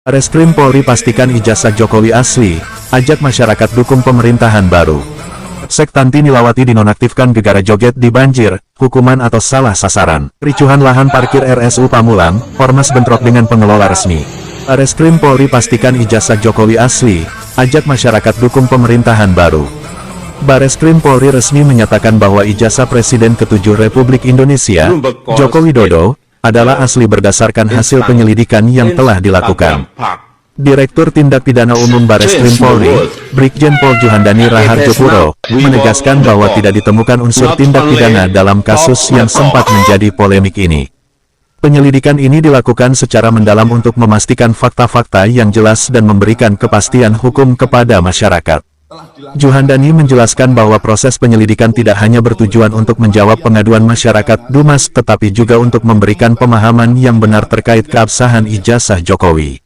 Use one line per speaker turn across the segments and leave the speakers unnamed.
Bareskrim Polri pastikan ijazah Jokowi asli, ajak masyarakat dukung pemerintahan baru. Sektanti Nilawati dinonaktifkan gegara joget di banjir, hukuman atau salah sasaran. Ricuhan lahan parkir RSU Pamulang, Ormas bentrok dengan pengelola resmi. Bareskrim Polri pastikan ijazah Jokowi asli, ajak masyarakat dukung pemerintahan baru. Bareskrim Polri resmi menyatakan bahwa ijazah Presiden ke-7 Republik Indonesia, Joko Widodo, adalah asli berdasarkan hasil penyelidikan yang telah dilakukan. Direktur Tindak Pidana Umum Bareskrim Polri, Brigjen Pol Juhandani Raharjo Puro, menegaskan bahwa tidak ditemukan unsur tindak pidana dalam kasus yang sempat menjadi polemik ini. Penyelidikan ini dilakukan secara mendalam untuk memastikan fakta-fakta yang jelas dan memberikan kepastian hukum kepada masyarakat. Juhandani menjelaskan bahwa proses penyelidikan tidak hanya bertujuan untuk menjawab pengaduan masyarakat Dumas tetapi juga untuk memberikan pemahaman yang benar terkait keabsahan ijazah Jokowi.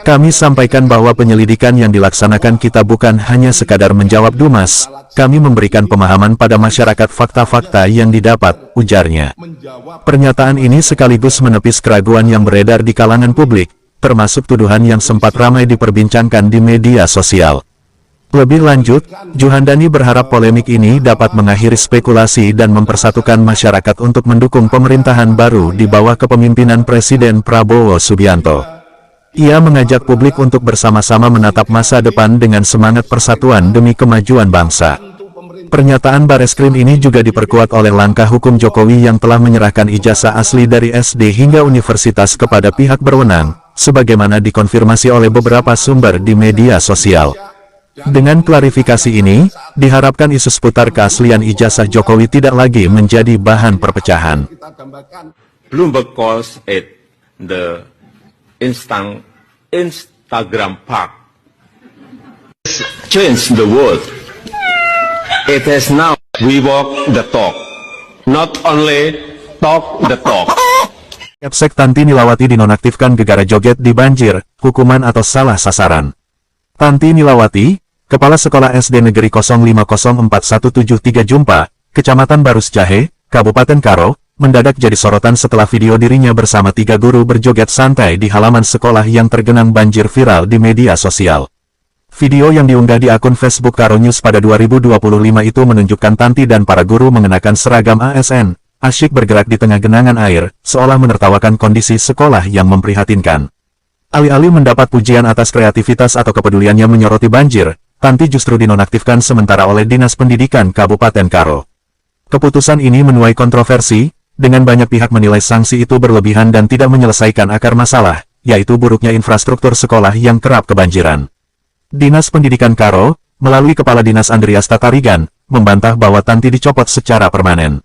Kami sampaikan bahwa penyelidikan yang dilaksanakan kita bukan hanya sekadar menjawab Dumas, kami memberikan pemahaman pada masyarakat fakta-fakta yang didapat, ujarnya. Pernyataan ini sekaligus menepis keraguan yang beredar di kalangan publik, termasuk tuduhan yang sempat ramai diperbincangkan di media sosial. Lebih lanjut, Juhandani berharap polemik ini dapat mengakhiri spekulasi dan mempersatukan masyarakat untuk mendukung pemerintahan baru di bawah kepemimpinan Presiden Prabowo Subianto. Ia mengajak publik untuk bersama-sama menatap masa depan dengan semangat persatuan demi kemajuan bangsa. Pernyataan Bareskrim ini juga diperkuat oleh langkah hukum Jokowi yang telah menyerahkan ijazah asli dari SD hingga universitas kepada pihak berwenang, sebagaimana dikonfirmasi oleh beberapa sumber di media sosial. Dengan klarifikasi ini, diharapkan isu seputar keaslian ijazah Jokowi tidak lagi menjadi bahan perpecahan.
Bloomberg calls it the Instagram park. Change the world. It has now we walk the talk, not only talk the talk.
Sektanti Nilawati dinonaktifkan gegara joget di banjir, hukuman atau salah sasaran. Tanti Nilawati, Kepala Sekolah SD Negeri 05041773 Jumpa, Kecamatan Barus Jahe, Kabupaten Karo, mendadak jadi sorotan setelah video dirinya bersama 3 guru berjoget santai di halaman sekolah yang tergenang banjir viral di media sosial. Video yang diunggah di akun Facebook Karo News pada 2025 itu menunjukkan Tanti dan para guru mengenakan seragam ASN, asyik bergerak di tengah genangan air, seolah menertawakan kondisi sekolah yang memprihatinkan. Alih-alih mendapat pujian atas kreativitas atau kepeduliannya menyoroti banjir, Tanti justru dinonaktifkan sementara oleh Dinas Pendidikan Kabupaten Karo. Keputusan ini menuai kontroversi, dengan banyak pihak menilai sanksi itu berlebihan dan tidak menyelesaikan akar masalah, yaitu buruknya infrastruktur sekolah yang kerap kebanjiran. Dinas Pendidikan Karo, melalui Kepala Dinas Andriasta Tarigan, membantah bahwa Tanti dicopot secara permanen.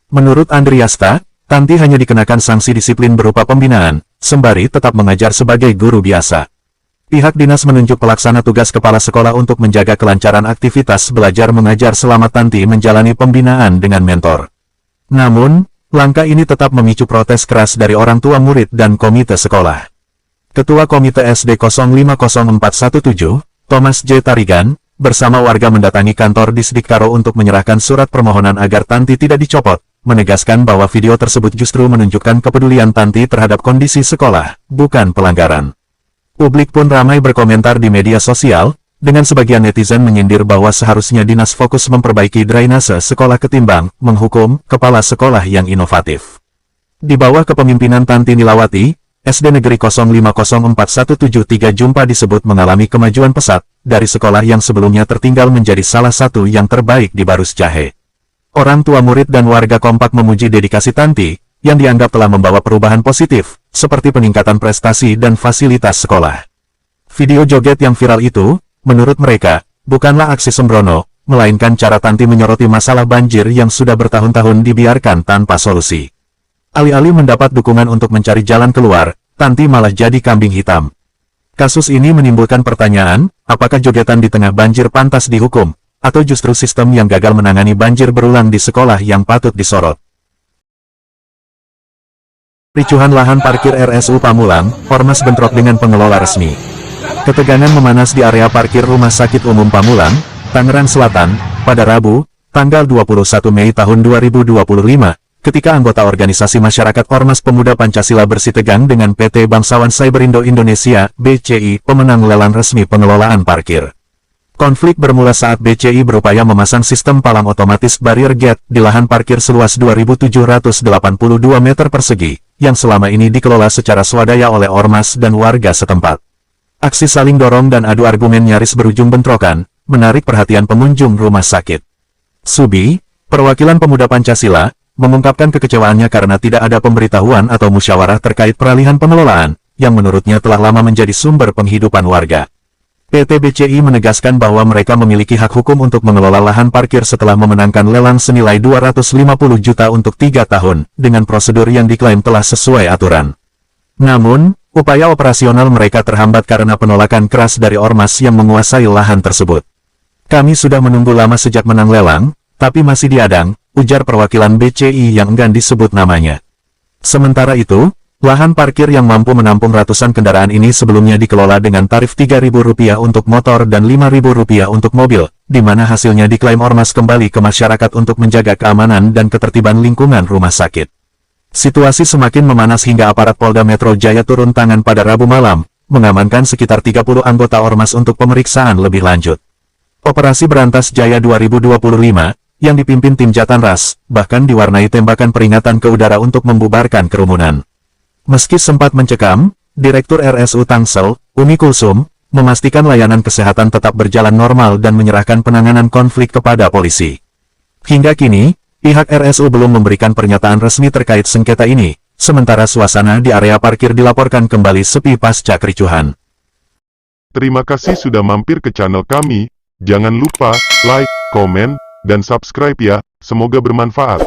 Menurut Andriasta, Tanti hanya dikenakan sanksi disiplin berupa pembinaan, sembari tetap mengajar sebagai guru biasa. Pihak dinas menunjuk pelaksana tugas kepala sekolah untuk menjaga kelancaran aktivitas belajar mengajar selama Tanti menjalani pembinaan dengan mentor. Namun, langkah ini tetap memicu protes keras dari orang tua murid dan komite sekolah. Ketua Komite SD 050417, Thomas J. Tarigan, bersama warga mendatangi kantor Disdik Karo untuk menyerahkan surat permohonan agar Tanti tidak dicopot, menegaskan bahwa video tersebut justru menunjukkan kepedulian Tanti terhadap kondisi sekolah, bukan pelanggaran. Publik pun ramai berkomentar di media sosial, dengan sebagian netizen menyindir bahwa seharusnya dinas fokus memperbaiki drainase sekolah ketimbang menghukum kepala sekolah yang inovatif. Di bawah kepemimpinan Tanti Nilawati, SD Negeri 05041773 Jumpa disebut mengalami kemajuan pesat, dari sekolah yang sebelumnya tertinggal menjadi salah satu yang terbaik di Barus Jahe. Orang tua murid dan warga kompak memuji dedikasi Tanti, yang dianggap telah membawa perubahan positif, seperti peningkatan prestasi dan fasilitas sekolah. Video joget yang viral itu, menurut mereka, bukanlah aksi sembrono, melainkan cara Tanti menyoroti masalah banjir yang sudah bertahun-tahun dibiarkan tanpa solusi. Alih-alih mendapat dukungan untuk mencari jalan keluar, Tanti malah jadi kambing hitam. Kasus ini menimbulkan pertanyaan, apakah jogetan di tengah banjir pantas dihukum, atau justru sistem yang gagal menangani banjir berulang di sekolah yang patut disorot. Ricuhan lahan parkir RSU Pamulang, Ormas bentrok dengan pengelola resmi. Ketegangan memanas di area parkir Rumah Sakit Umum Pamulang, Tangerang Selatan, pada Rabu, tanggal 21 Mei tahun 2025, ketika anggota organisasi masyarakat Ormas Pemuda Pancasila bersitegang dengan PT Bangsawan Cyberindo Indonesia, BCI, pemenang lelang resmi pengelolaan parkir. Konflik bermula saat BCI berupaya memasang sistem palang otomatis barrier gate di lahan parkir seluas 2.782 meter persegi, yang selama ini dikelola secara swadaya oleh Ormas dan warga setempat. Aksi saling dorong dan adu argumen nyaris berujung bentrokan, menarik perhatian pengunjung rumah sakit. Subi, perwakilan Pemuda Pancasila, mengungkapkan kekecewaannya karena tidak ada pemberitahuan atau musyawarah terkait peralihan pengelolaan, yang menurutnya telah lama menjadi sumber penghidupan warga. PT BCI menegaskan bahwa mereka memiliki hak hukum untuk mengelola lahan parkir setelah memenangkan lelang senilai 250 juta untuk 3 tahun, dengan prosedur yang diklaim telah sesuai aturan. Namun, upaya operasional mereka terhambat karena penolakan keras dari Ormas yang menguasai lahan tersebut. Kami sudah menunggu lama sejak menang lelang, tapi masih diadang, ujar perwakilan BCI yang enggan disebut namanya. Sementara itu, lahan parkir yang mampu menampung ratusan kendaraan ini sebelumnya dikelola dengan tarif Rp3.000 untuk motor dan Rp5.000 untuk mobil, di mana hasilnya diklaim Ormas kembali ke masyarakat untuk menjaga keamanan dan ketertiban lingkungan rumah sakit. Situasi semakin memanas hingga aparat Polda Metro Jaya turun tangan pada Rabu malam, mengamankan sekitar 30 anggota Ormas untuk pemeriksaan lebih lanjut. Operasi Berantas Jaya 2025, yang dipimpin tim Jatanras, bahkan diwarnai tembakan peringatan ke udara untuk membubarkan kerumunan. Meski sempat mencekam, Direktur RSU Tangsel, Umi Kulsum, memastikan layanan kesehatan tetap berjalan normal dan menyerahkan penanganan konflik kepada polisi. Hingga kini, pihak RSU belum memberikan pernyataan resmi terkait sengketa ini, sementara suasana di area parkir dilaporkan kembali sepi pasca kericuhan.
Terima kasih sudah mampir ke channel kami, jangan lupa like, komen, dan subscribe ya, semoga bermanfaat.